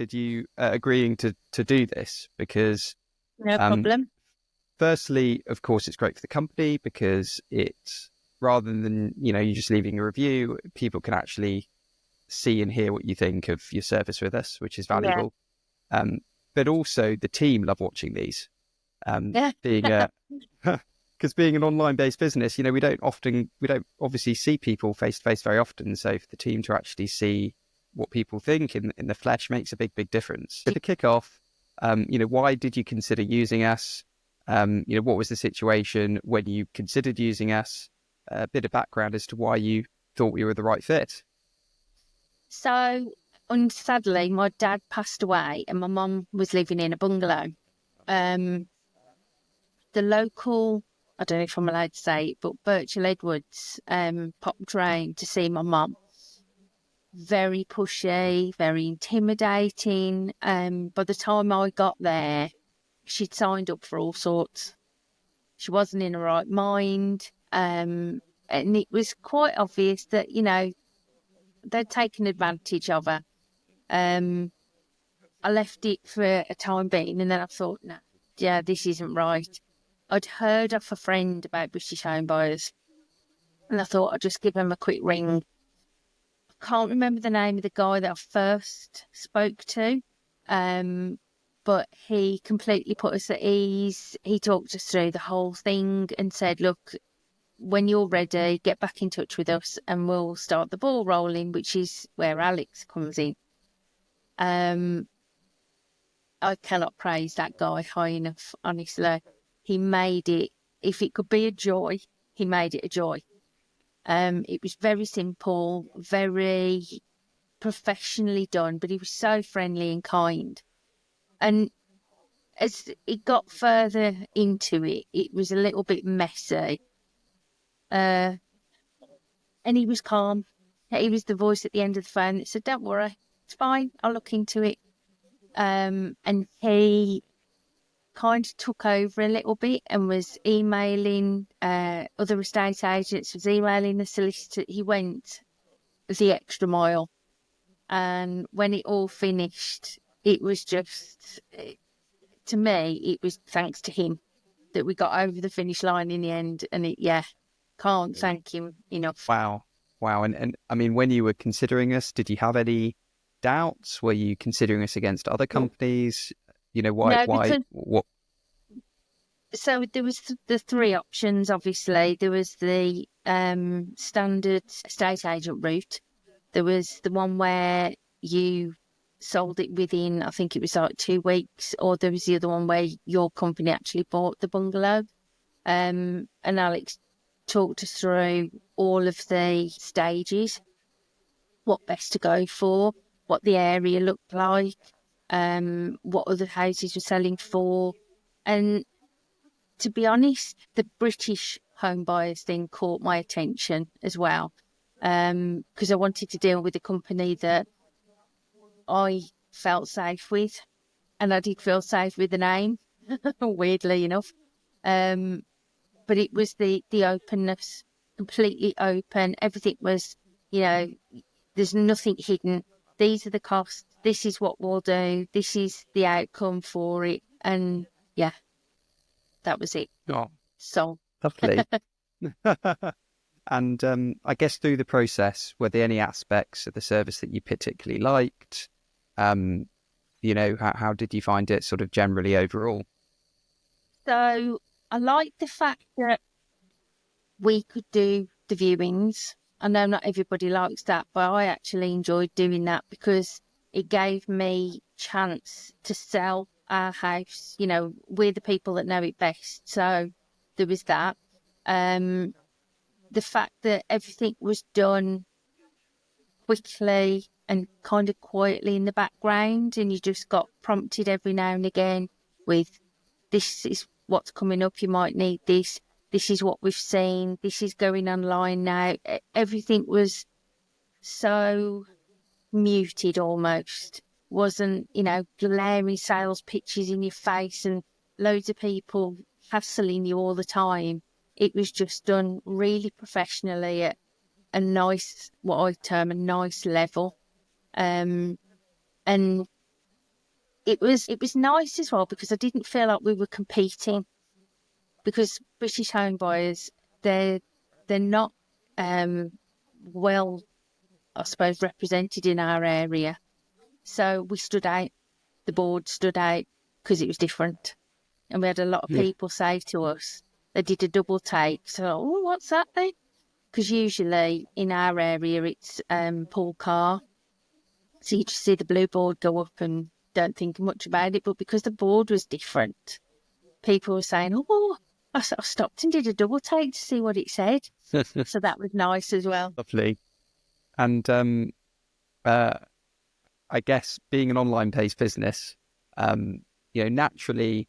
appreciated you agreeing to do this because, No um, problem. firstly, of course, it's great for the company because it's rather than, you just leaving a review, people can actually see and hear what you think of your service with us, which is Yeah. valuable. Um, but also the team love watching these. Yeah. Being a because being an online based business, we don't obviously see people face to face very often. So for the team to actually see what people think in the flesh makes a big difference. So to kick off, why did you consider using us? What was the situation when you considered using us? A bit of background as to why you thought we were the right fit. So, sadly, my dad passed away and my mum was living in a bungalow. Um, the local, I don't know if I'm allowed to say it, but Birchall Edwards popped round to see my mum. Very pushy, very intimidating. By the time I got there, she'd signed up for all sorts. She wasn't in her right mind. And it was quite obvious that, they'd taken advantage of her. I left it for a time being, and then I thought, no, yeah, this isn't right. I'd heard off a friend about British Homebuyers, and I thought I'd just give them a quick ring. I can't remember the name of the guy that I first spoke to, but he completely put us at ease. He talked us through the whole thing and said, look, when you're ready, get back in touch with us and we'll start the ball rolling, which is where Alex comes in. I cannot praise that guy high enough, honestly. He made it, if it could be a joy, he made it a joy. It was very simple, very professionally done, but he was so friendly and kind. And as it got further into it, it was a little bit messy. Uh, and he was calm. He was the voice at the end of the phone that said, don't worry, it's fine, I'll look into it. And he kind of took over a little bit and was emailing other estate agents, was emailing the solicitor. He went the extra mile. And when it all finished, it was just, to me, it was thanks to him that we got over the finish line in the end. And can't thank him enough. Wow. Wow. And I mean, when you were considering us, did you have any doubts? Were you considering us against other companies? No, What? so there was the three options, obviously. There was the standard estate agent route. There was the one where you sold it within, I think it was like 2 weeks, or there was the other one where your company actually bought the bungalow. And Alex talked us through all of the stages, what best to go for, what the area looked like, what other houses were selling for. And to be honest, the British home buyers thing caught my attention as well, because I wanted to deal with a company that I felt safe with, and I did feel safe with the name, weirdly enough. But it was the openness, completely open. Everything was, there's nothing hidden. These are the costs. This is what we'll do. This is the outcome for it. And yeah, that was it. Oh, So lovely. And I guess through the process, were there any aspects of the service that you particularly liked? How did you find it sort of generally overall? So I like the fact that we could do the viewings. I know not everybody likes that, but I actually enjoyed doing that because it gave me chance to sell our house. We're the people that know it best. So there was that. The fact that everything was done quickly and kind of quietly in the background, and you just got prompted every now and again with, this is what's coming up, you might need this, this is what we've seen, this is going online now. Everything was so muted almost. Wasn't, glaring sales pitches in your face and loads of people hassling you all the time. It was just done really professionally at a nice, what I term a nice level. And it was nice as well because I didn't feel like we were competing, because British Homebuyers, they're not well, I suppose, represented in our area. So we stood out. The board stood out because it was different. And we had a lot of Yeah. people say to us, they did a double take. So, oh, what's that then? Because usually in our area it's Paul Carr. So you just see the blue board go up and don't think much about it. But because the board was different, people were saying, oh, I stopped and did a double take to see what it said. So that was nice as well. Lovely. And uh, I guess being an online-based business, naturally,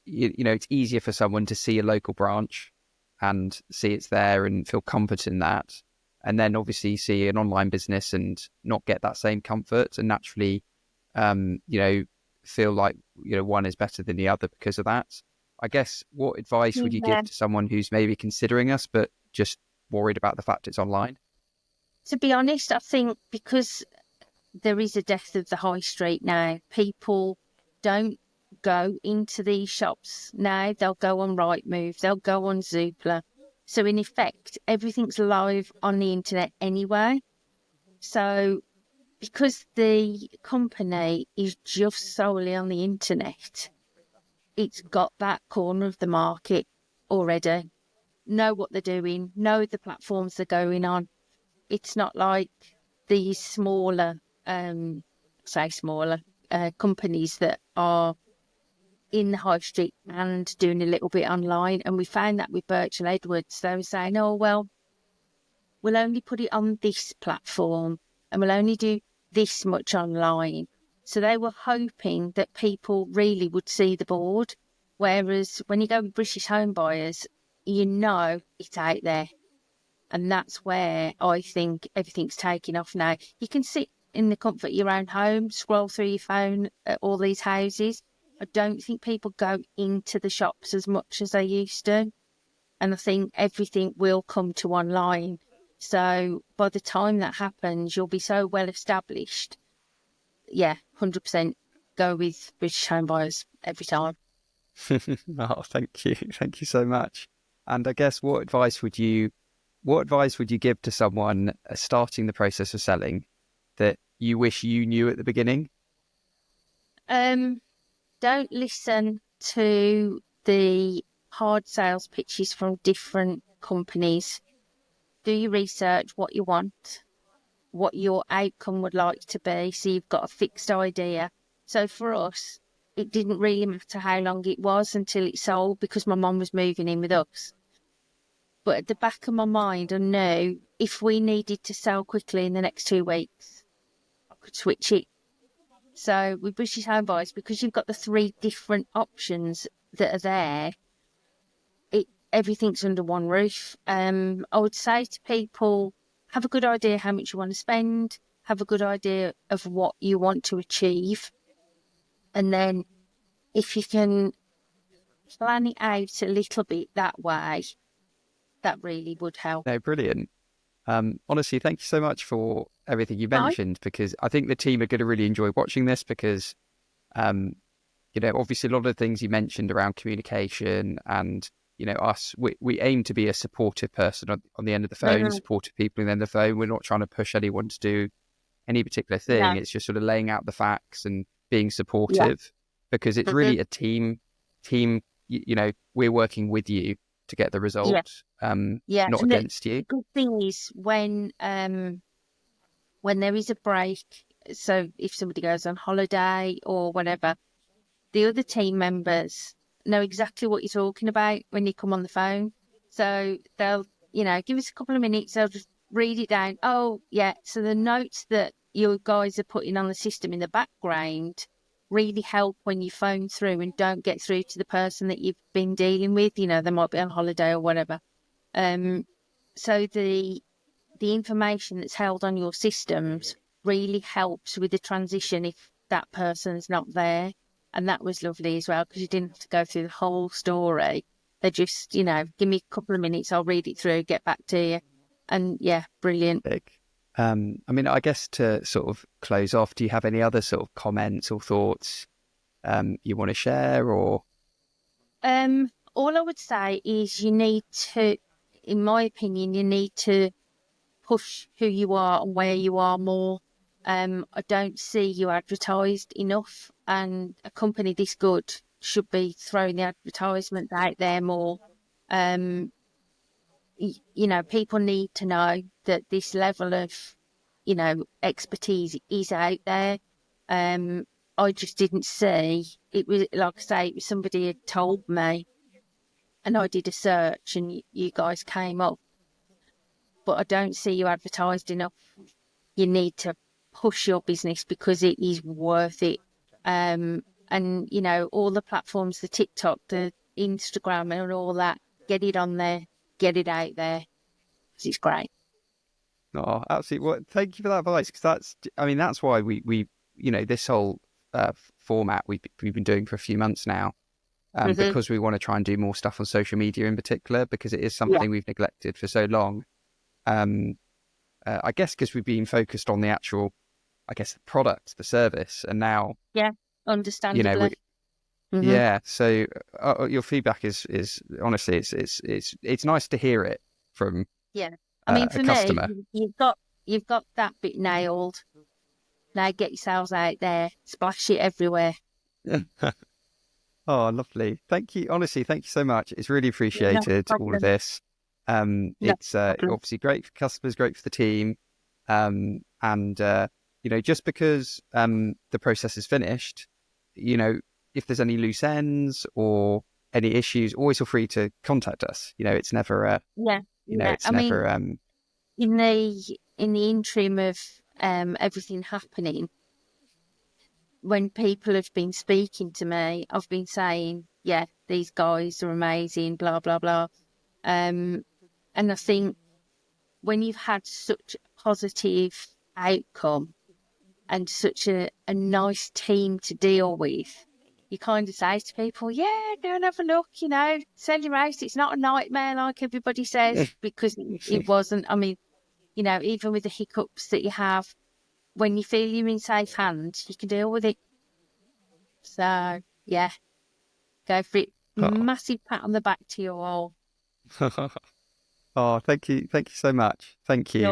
it's easier for someone to see a local branch and see it's there and feel comfort in that. And then obviously see an online business and not get that same comfort and naturally, feel like, one is better than the other because of that. I guess, what advice would you Yeah. give to someone who's maybe considering us, but just worried about the fact it's online? To be honest, I think because there is a death of the high street now, people don't go into these shops now. They'll go on Rightmove, they'll go on Zoopla. So in effect, everything's live on the internet anyway. So because the company is just solely on the internet, it's got that corner of the market already. Know what they're doing, know the platforms they're going on. It's not like these smaller, companies that are in the high street and doing a little bit online. And we found that with Birchall Edwards. They were saying, oh, well, we'll only put it on this platform and we'll only do this much online. So they were hoping that people really would see the board. Whereas when you go with British Homebuyers, it's out there. And that's where I think everything's taking off now. You can sit in the comfort of your own home, scroll through your phone at all these houses. I don't think people go into the shops as much as they used to. And I think everything will come to online. So by the time that happens, you'll be so well established. Yeah, 100% go with British Homebuyers every time. Oh, thank you. Thank you so much. And I guess, what advice would you give to someone starting the process of selling that you wish you knew at the beginning? Don't listen to the hard sales pitches from different companies. Do your research, what you want, what your outcome would like to be, so you've got a fixed idea. So for us, it didn't really matter how long it was until it sold, because my mum was moving in with us. But at the back of my mind, I knew if we needed to sell quickly in the next 2 weeks, I could switch it. So with British Homebuyers, because you've got the 3 different options that are there, everything's under one roof. I would say to people, have a good idea how much you want to spend, have a good idea of what you want to achieve. And then if you can plan it out a little bit that way, that really would help. No, brilliant. Honestly, thank you so much for everything you Right. mentioned, because I think the team are going to really enjoy watching this because, obviously a lot of the things you mentioned around communication and, we aim to be a supportive person on the end of the phone, supportive people on the end of the phone. We're not trying to push anyone to do any particular thing. No. It's just sort of laying out the facts and being Yeah. supportive, because it's really a team, we're working with you to get the result, Yeah. not And the against you. good thing is when there is a break, so if somebody goes on holiday or whatever, the other team members know exactly what you're talking about when you come on the phone. So they'll, give us a couple of minutes, they'll just read it down. Oh, yeah. So the notes that you guys are putting on the system in the background really help when you phone through and don't get through to the person that you've been dealing with. They might be on holiday or whatever. So the information that's held on your systems really helps with the transition if that person's not there. And that was lovely as well, because you didn't have to go through the whole story. They just, give me a couple of minutes, I'll read it through, get back to you. And yeah, brilliant. Big. I guess to sort of close off, do you have any other sort of comments or thoughts you want to share, or? All I would say is you need to, in my opinion, you need to push who you are and where you are more. I don't see you advertised enough, and a company this good should be throwing the advertisements out there more. You know, people need to know that this level of, you know, expertise is out there. I just didn't see it. Was like I say, it was somebody had told me, and I did a search, and you guys came up. But I don't see you advertised enough. You need to push your business because it is worth it. And you know, all the platforms, the TikTok, the Instagram, and all that, get it on there, get it out there. 'Cause it's great. Oh, absolutely. Well, thank you for that advice, because I mean, that's why we you know, this whole format we've been doing for a few months now, because we want to try and do more stuff on social media in particular, because it is Yeah, something we've neglected for so long. I guess because we've been focused on the actual, I guess, the product, the service, and now, yeah, you know, understandably. Hmm. yeah. So your feedback is honestly, it's nice to hear it from Yeah, I mean, a for me, customer. you've got that bit nailed. Now get yourselves out there, splash it everywhere. Oh, lovely. Thank you. Honestly, thank you so much. It's really No appreciated, all of problem. this. No It's problem. obviously great for customers, great for the team. And you know, just because the process is finished, you know, if there's any loose ends or any issues, always feel free to contact us. You know, it's never Yeah, you know, yeah. it's I mean, never in the interim of everything happening, when people have been speaking to me, I've been saying, yeah, these guys are amazing, blah blah blah. Um, and I think when you've had such a positive outcome and such a nice team to deal with, you kind of say to people, yeah, go and have a look, you know, sell your house. It's not a nightmare like everybody says, because it wasn't. I mean, you know, even with the hiccups that you have, when you feel you're in safe hands, you can deal with it. So, yeah, go for it. Massive pat on the back to you all. oh, thank you so much. Thank you. You're